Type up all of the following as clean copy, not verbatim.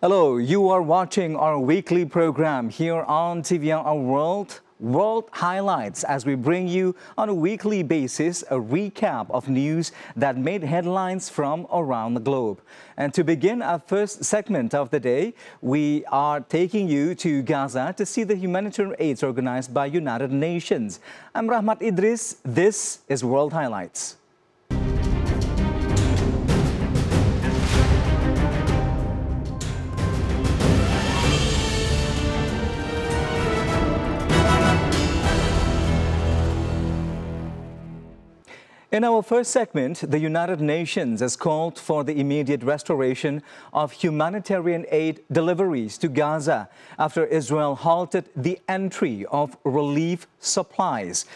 Hello, you are watching our weekly program here on TVR World Highlights, as we bring you on a weekly basis a recap of news that made headlines from around the globe. And to begin our first segment of the day, we are taking you to Gaza to see the humanitarian aids organized by United Nations. I'm Rahmat Idris. This is World Highlights. In our first segment, the United Nations has called for the immediate restoration of humanitarian aid deliveries to Gaza after Israel halted the entry of relief supplies.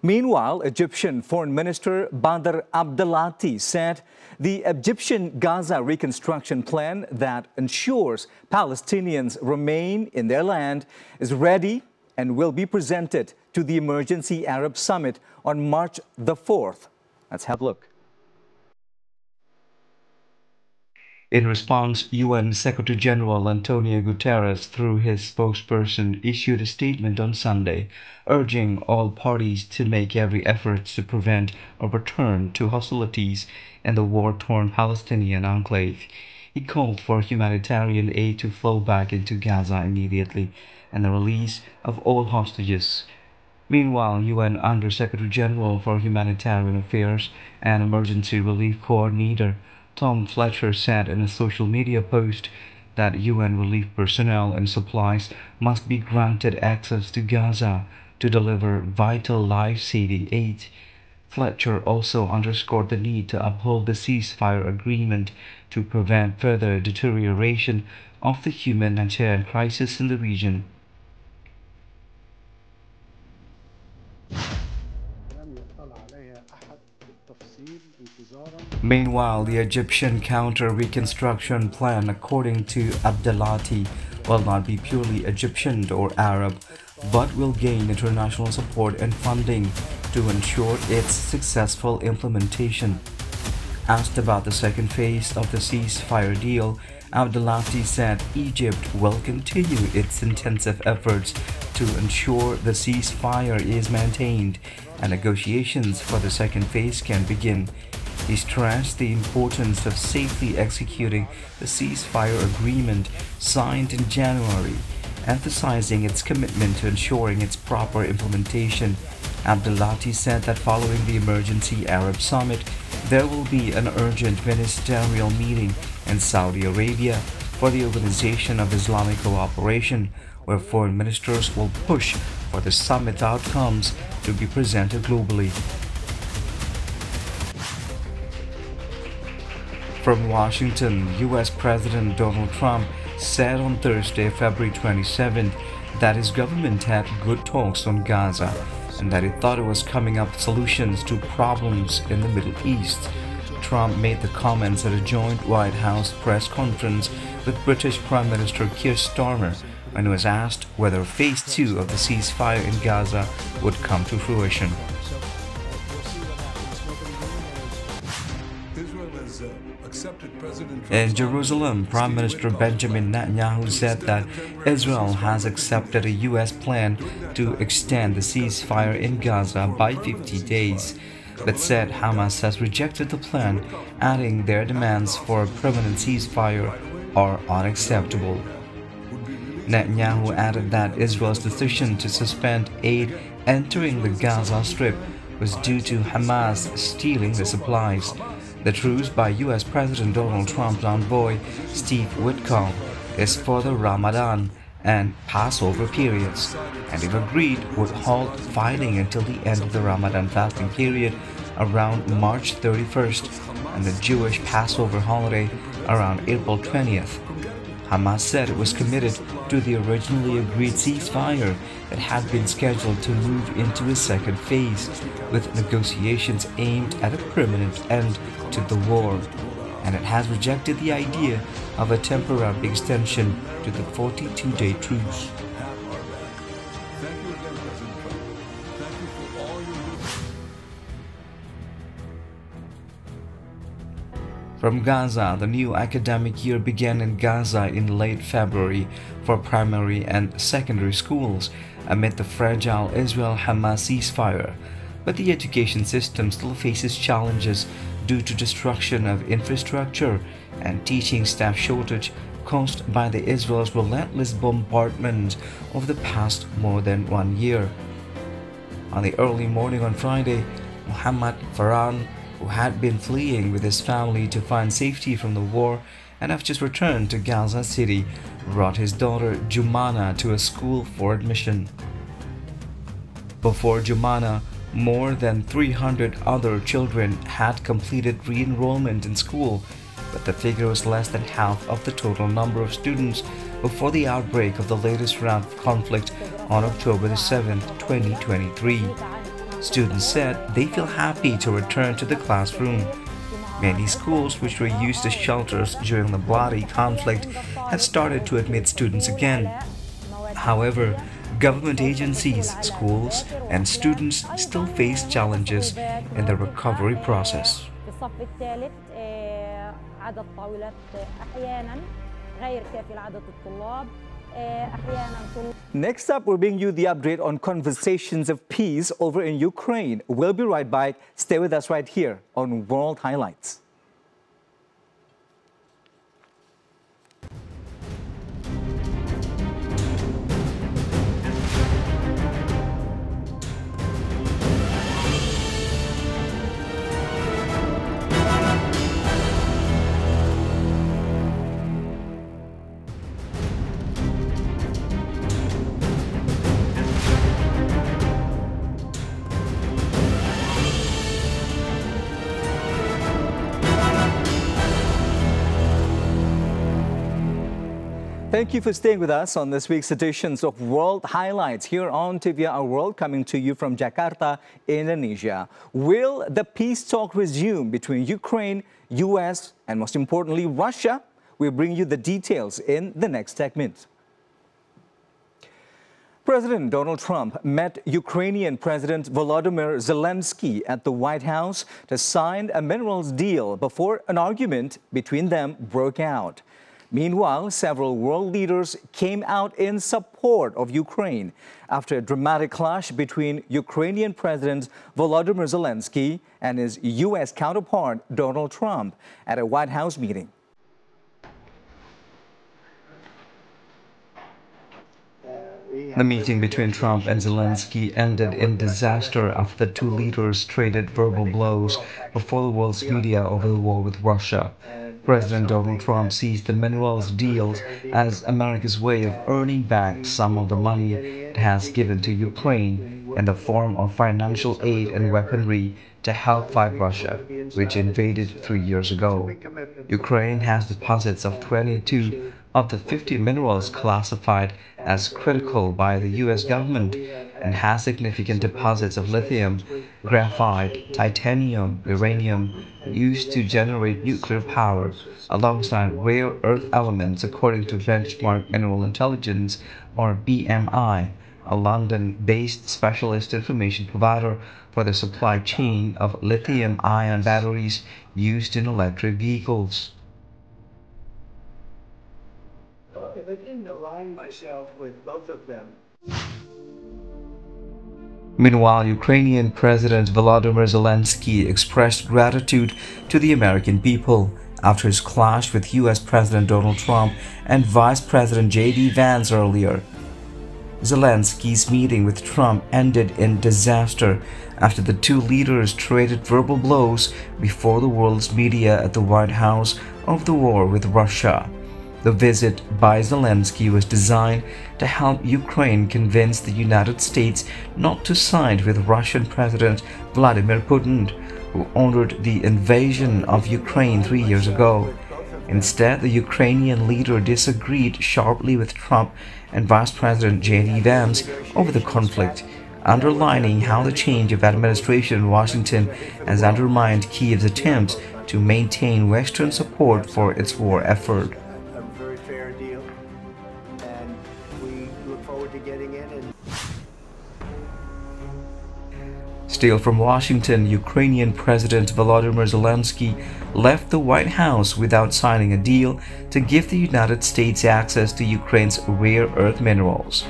Meanwhile, Egyptian Foreign Minister Badr Abdelati said the Egyptian Gaza reconstruction plan that ensures Palestinians remain in their land is ready and will be presented to the Emergency Arab Summit on March the 4th. Let's have a look. In response, UN Secretary-General Antonio Guterres, through his spokesperson, issued a statement on Sunday, urging all parties to make every effort to prevent a return to hostilities in the war-torn Palestinian enclave. He called for humanitarian aid to flow back into Gaza immediately and the release of all hostages. Meanwhile, UN Under-Secretary-General for Humanitarian Affairs and Emergency Relief Coordinator Tom Fletcher said in a social media post that UN relief personnel and supplies must be granted access to Gaza to deliver vital life-saving aid. Fletcher also underscored the need to uphold the ceasefire agreement to prevent further deterioration of the humanitarian crisis in the region. Meanwhile, the Egyptian counter-reconstruction plan, according to Abdelati, will not be purely Egyptian or Arab, but will gain international support and funding to ensure its successful implementation. Asked about the second phase of the ceasefire deal, Abdelati said Egypt will continue its intensive efforts to ensure the ceasefire is maintained and negotiations for the second phase can begin. He stressed the importance of safely executing the ceasefire agreement signed in January, emphasizing its commitment to ensuring its proper implementation. Abdelati said that following the Emergency Arab Summit, there will be an urgent ministerial meeting in Saudi Arabia for the Organization of Islamic Cooperation, where foreign ministers will push for the summit outcomes to be presented globally. From Washington, U.S. President Donald Trump said on Thursday, February 27th, that his government had good talks on Gaza and that he thought it was coming up with solutions to problems in the Middle East. Trump made the comments at a joint White House press conference with British Prime Minister Keir Starmer when he was asked whether Phase 2 of the ceasefire in Gaza would come to fruition. In Jerusalem, Prime Minister Benjamin Netanyahu said that Israel has accepted a U.S. plan to extend the ceasefire in Gaza by 50 days, but said Hamas has rejected the plan, adding their demands for a permanent ceasefire are unacceptable. Netanyahu added that Israel's decision to suspend aid entering the Gaza Strip was due to Hamas stealing the supplies. The truce by U.S. President Donald Trump's envoy, Steve Witkoff, is for the Ramadan and Passover periods, and if agreed, would halt fighting until the end of the Ramadan fasting period around March 31st and the Jewish Passover holiday around April 20th. Hamas said it was committed to the originally agreed ceasefire that had been scheduled to move into a second phase, with negotiations aimed at a permanent end to the war, and it has rejected the idea of a temporary extension to the 42-day truce. From Gaza, the new academic year began in Gaza in late February for primary and secondary schools amid the fragile Israel-Hamas ceasefire. But the education system still faces challenges due to destruction of infrastructure and teaching staff shortage caused by the Israel's relentless bombardment of the past more than 1 year. On the early morning on Friday, Muhammad Farhan, who had been fleeing with his family to find safety from the war and have just returned to Gaza City, brought his daughter Jumana to a school for admission. Before Jumana, more than 300 other children had completed re-enrollment in school, but the figure was less than half of the total number of students before the outbreak of the latest round of conflict on October 7, 2023. Students said they feel happy to return to the classroom. Many schools which were used as shelters during the bloody conflict have started to admit students again. However, government agencies, schools, and students still face challenges in the recovery process. Next up, we'll bring you the update on conversations of peace over in Ukraine. We'll be right back. Stay with us right here on World Highlights. Thank you for staying with us on this week's editions of World Highlights here on TV Our World, coming to you from Jakarta, Indonesia. Will the peace talk resume between Ukraine, US, and most importantly, Russia? We'll bring you the details in the next segment. President Donald Trump met Ukrainian President Volodymyr Zelensky at the White House to sign a minerals deal before an argument between them broke out. Meanwhile, several world leaders came out in support of Ukraine after a dramatic clash between Ukrainian President Volodymyr Zelensky and his U.S. counterpart Donald Trump at a White House meeting. The meeting between Trump and Zelensky ended in disaster after the two leaders traded verbal blows before the world's media over the war with Russia. President Donald Trump sees the minerals deal as America's way of earning back some of the money it has given to Ukraine in the form of financial aid and weaponry to help fight Russia, which invaded 3 years ago. Ukraine has deposits of 22 of the 50 minerals classified as critical by the U.S. government and has significant deposits of lithium, graphite, titanium, uranium used to generate nuclear power alongside rare earth elements according to Benchmark Mineral Intelligence or BMI, a London-based specialist information provider for the supply chain of lithium-ion batteries used in electric vehicles. I didn't align myself with both of them. Meanwhile, Ukrainian President Volodymyr Zelensky expressed gratitude to the American people after his clash with U.S. President Donald Trump and Vice President J.D. Vance earlier. Zelensky's meeting with Trump ended in disaster after the two leaders traded verbal blows before the world's media at the White House over the war with Russia. The visit by Zelensky was designed to help Ukraine convince the United States not to side with Russian President Vladimir Putin, who ordered the invasion of Ukraine 3 years ago. Instead, the Ukrainian leader disagreed sharply with Trump and Vice President J.D. Vance over the conflict, underlining how the change of administration in Washington has undermined Kyiv's attempts to maintain Western support for its war effort. Still from Washington, Ukrainian President Volodymyr Zelensky left the White House without signing a deal to give the United States access to Ukraine's rare earth minerals.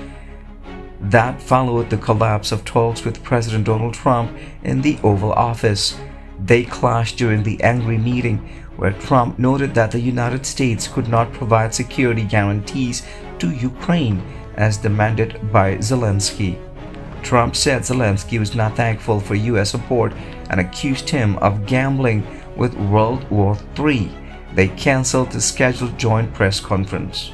That followed the collapse of talks with President Donald Trump in the Oval Office. They clashed during the angry meeting, where Trump noted that the United States could not provide security guarantees to Ukraine as demanded by Zelensky. Trump said Zelensky was not thankful for U.S. support and accused him of gambling with World War III. They canceled the scheduled joint press conference.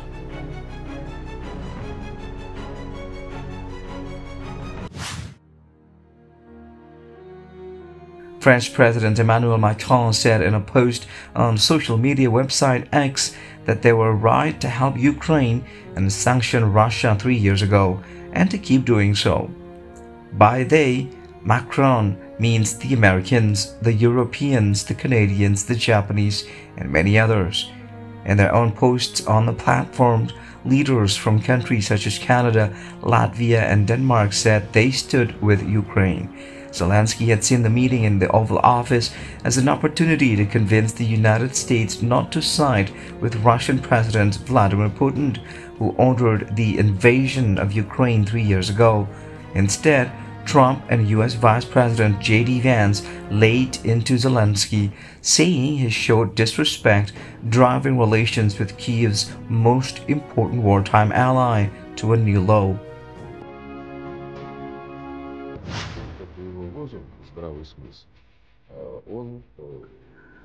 French President Emmanuel Macron said in a post on social media website X that they were right to help Ukraine and sanction Russia 3 years ago and to keep doing so. By they, Macron means the Americans, the Europeans, the Canadians, the Japanese, and many others. In their own posts on the platform, leaders from countries such as Canada, Latvia, and Denmark said they stood with Ukraine. Zelensky had seen the meeting in the Oval Office as an opportunity to convince the United States not to side with Russian President Vladimir Putin, who ordered the invasion of Ukraine 3 years ago. Instead, Trump and U.S. Vice President J.D. Vance laid into Zelensky, saying he showed disrespect, driving relations with Kyiv's most important wartime ally to a new low.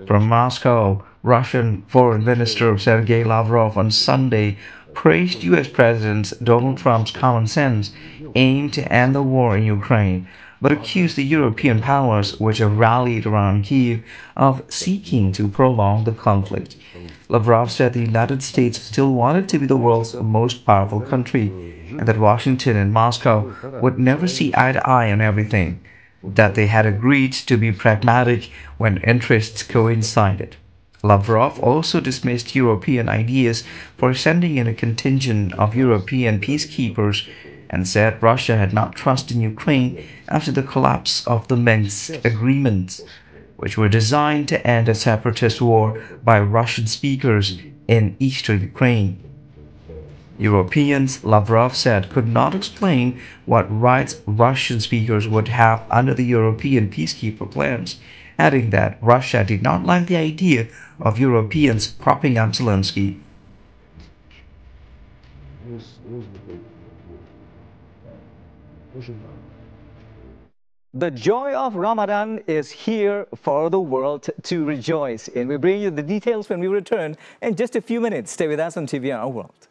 From Moscow, Russian Foreign Minister Sergei Lavrov on Sunday praised U.S. President Donald Trump's common sense aimed to end the war in Ukraine, but accused the European powers, which have rallied around Kyiv, of seeking to prolong the conflict. Lavrov said the United States still wanted to be the world's most powerful country, and that Washington and Moscow would never see eye to eye on everything, that they had agreed to be pragmatic when interests coincided. Lavrov also dismissed European ideas for sending in a contingent of European peacekeepers and said Russia had not trust in Ukraine after the collapse of the Minsk agreements, which were designed to end a separatist war by Russian speakers in eastern Ukraine. Europeans, Lavrov said, could not explain what rights Russian speakers would have under the European peacekeeper plans, adding that Russia did not like the idea of Europeans propping up Zelensky. The joy of Ramadan is here for the world to rejoice in. We bring you the details when we return in just a few minutes. Stay with us on TVR Our World.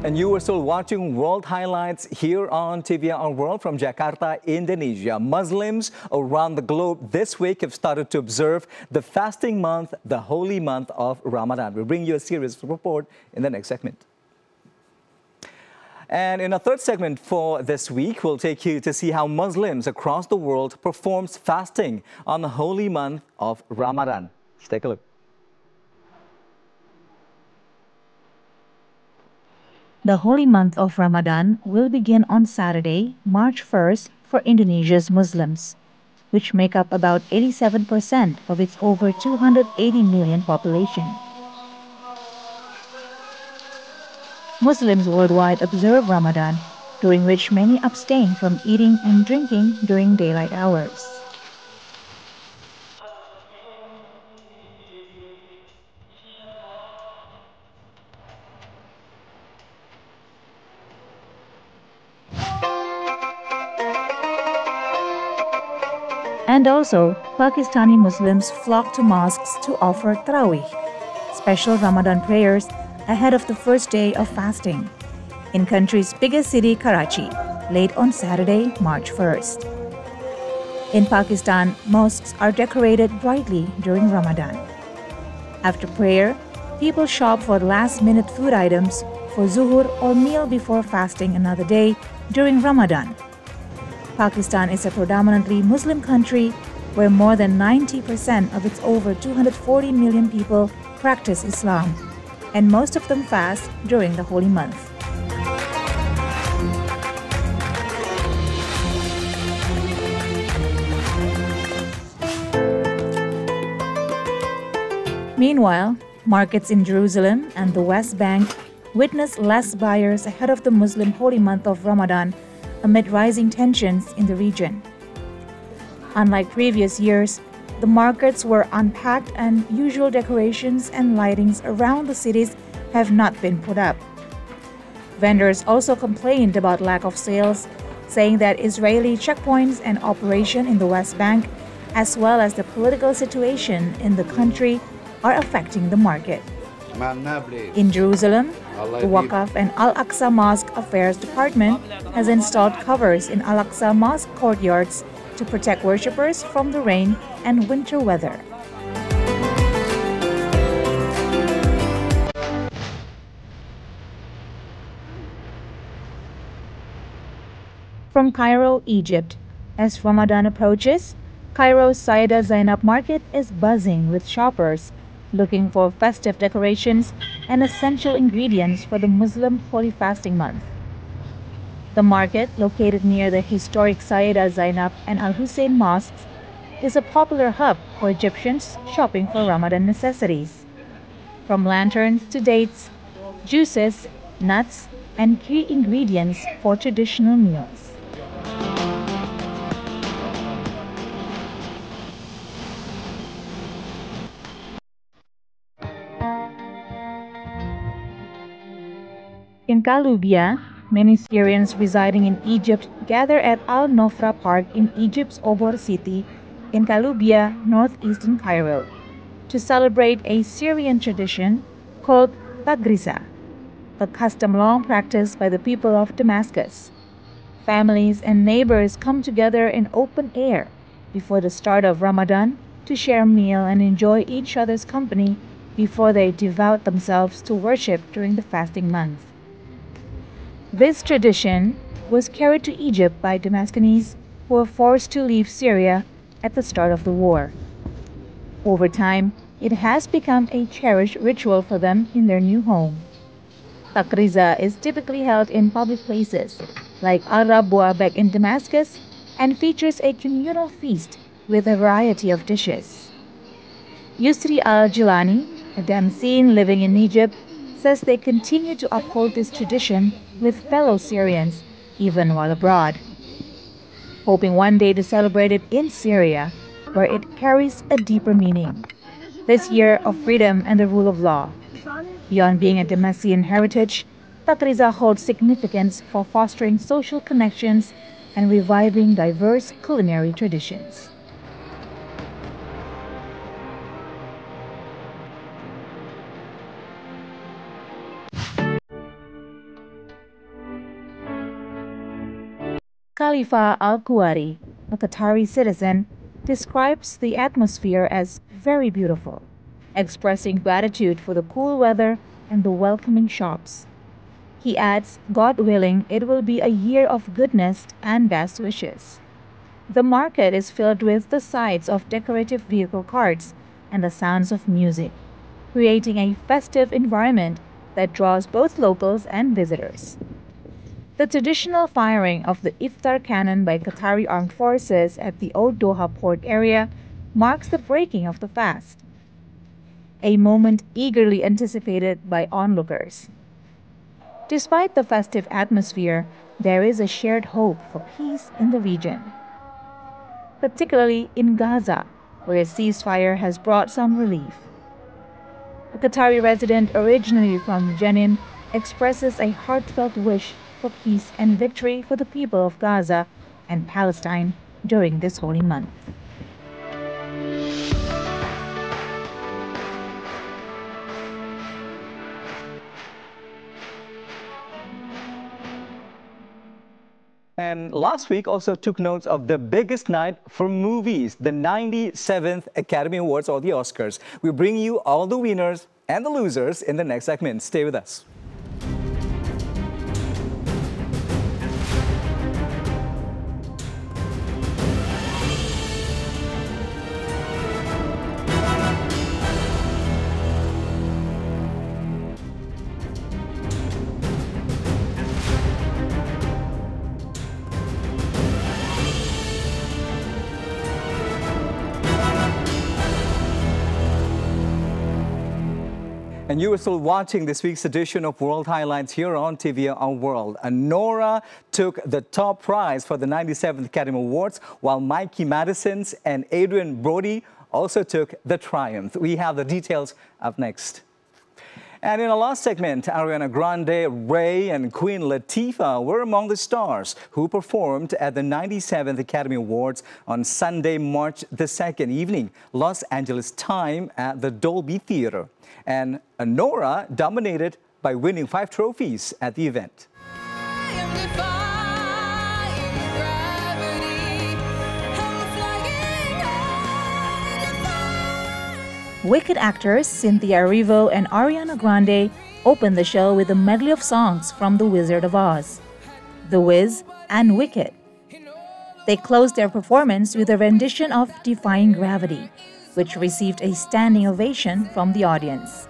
And you are still watching World Highlights here on TVR Our World from Jakarta, Indonesia. Muslims around the globe this week have started to observe the fasting month, the holy month of Ramadan. We'll bring you a series report in the next segment. And in our third segment for this week, we'll take you to see how Muslims across the world performs fasting on the holy month of Ramadan. Let's take a look. The holy month of Ramadan will begin on Saturday, March 1st for Indonesia's Muslims, which make up about 87% of its over 280 million population. Muslims worldwide observe Ramadan, during which many abstain from eating and drinking during daylight hours. And also, Pakistani Muslims flock to mosques to offer Tarawih, special Ramadan prayers ahead of the first day of fasting, in country's biggest city, Karachi, late on Saturday, March 1st. In Pakistan, mosques are decorated brightly during Ramadan. After prayer, people shop for last-minute food items for zuhur or meal before fasting another day during Ramadan. Pakistan is a predominantly Muslim country where more than 90% of its over 240 million people practice Islam, and most of them fast during the holy month. Meanwhile, markets in Jerusalem and the West Bank witnessed less buyers ahead of the Muslim holy month of Ramadan amid rising tensions in the region. Unlike previous years, the markets were unpacked and usual decorations and lightings around the cities have not been put up. Vendors also complained about lack of sales, saying that Israeli checkpoints and operation in the West Bank, as well as the political situation in the country, are affecting the market. In Jerusalem, the Waqf and Al-Aqsa Mosque Affairs Department has installed covers in Al-Aqsa Mosque courtyards to protect worshippers from the rain and winter weather. From Cairo, Egypt, as Ramadan approaches, Cairo's Saida Zainab Market is buzzing with shoppers looking for festive decorations and essential ingredients for the Muslim holy fasting month. The market, located near the historic Saida Zainab and Al Hussein mosques, is a popular hub for Egyptians shopping for Ramadan necessities. From lanterns to dates, juices, nuts, and key ingredients for traditional meals. In Kalubia, many Syrians residing in Egypt gather at Al Nofra Park in Egypt's Obor city in Kalubia, northeastern Cairo, to celebrate a Syrian tradition called Tagriza, a custom long practiced by the people of Damascus. Families and neighbors come together in open air before the start of Ramadan to share a meal and enjoy each other's company before they devote themselves to worship during the fasting month. This tradition was carried to Egypt by Damascenes who were forced to leave Syria at the start of the war. Over time, it has become a cherished ritual for them in their new home. Takriza is typically held in public places like Al Rabwa back in Damascus and features a communal feast with a variety of dishes. Yusri al-Jilani, a Damascene living in Egypt, says they continue to uphold this tradition with fellow Syrians, even while abroad, hoping one day to celebrate it in Syria, where it carries a deeper meaning. This year of freedom and the rule of law. Beyond being a Damascene heritage, Takriza holds significance for fostering social connections and reviving diverse culinary traditions. Khalifa Al-Kuwari, a Qatari citizen, describes the atmosphere as very beautiful, expressing gratitude for the cool weather and the welcoming shops. He adds, God willing, it will be a year of goodness and best wishes. The market is filled with the sights of decorative vehicle carts and the sounds of music, creating a festive environment that draws both locals and visitors. The traditional firing of the Iftar cannon by Qatari armed forces at the Old Doha port area marks the breaking of the fast, a moment eagerly anticipated by onlookers. Despite the festive atmosphere, there is a shared hope for peace in the region, particularly in Gaza, where a ceasefire has brought some relief. A Qatari resident originally from Jenin expresses a heartfelt wish for peace and victory for the people of Gaza and Palestine during this holy month. And last week also took notes of the biggest night for movies, the 97th Academy Awards or the Oscars. We bring you all the winners and the losers in the next segment. Stay with us. And you are still watching this week's edition of World Highlights here on TV Our World. Anora took the top prize for the 97th Academy Awards, while Mikey Madison's and Adrien Brody also took the triumph. We have the details up next. And in our last segment, Ariana Grande, Ray, and Queen Latifah were among the stars who performed at the 97th Academy Awards on Sunday, March the 2nd evening, Los Angeles time at the Dolby Theatre. And Anora dominated by winning 5 trophies at the event. Wicked actors Cynthia Erivo and Ariana Grande opened the show with a medley of songs from The Wizard of Oz, The Wiz, and Wicked. They closed their performance with a rendition of Defying Gravity, which received a standing ovation from the audience.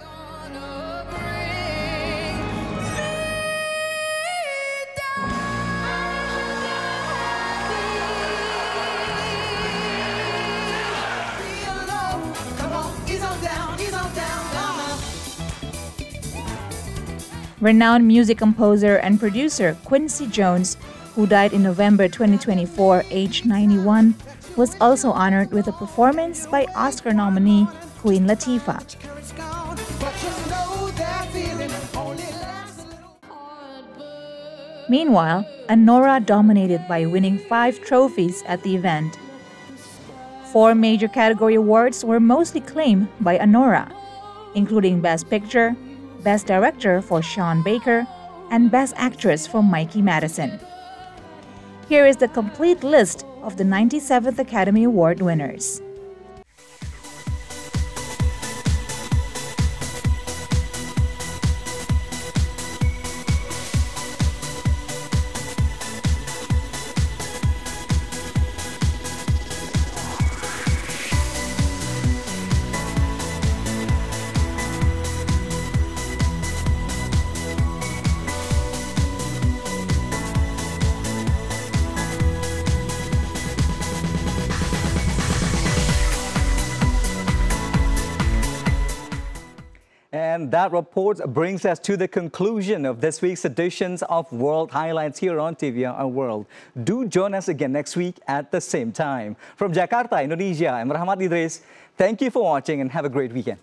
Renowned music composer and producer Quincy Jones, who died in November 2024, aged 91, was also honored with a performance by Oscar nominee Queen Latifah. Meanwhile, Anora dominated by winning 5 trophies at the event. 4 major category awards were mostly claimed by Anora, including Best Picture, Best Director for Sean Baker, and Best Actress for Mikey Madison. Here is the complete list of the 97th Academy Award winners. And that report brings us to the conclusion of this week's editions of World Highlights here on TV Our World. Do join us again next week at the same time. From Jakarta, Indonesia, I'm Rahmat Idris. Thank you for watching and have a great weekend.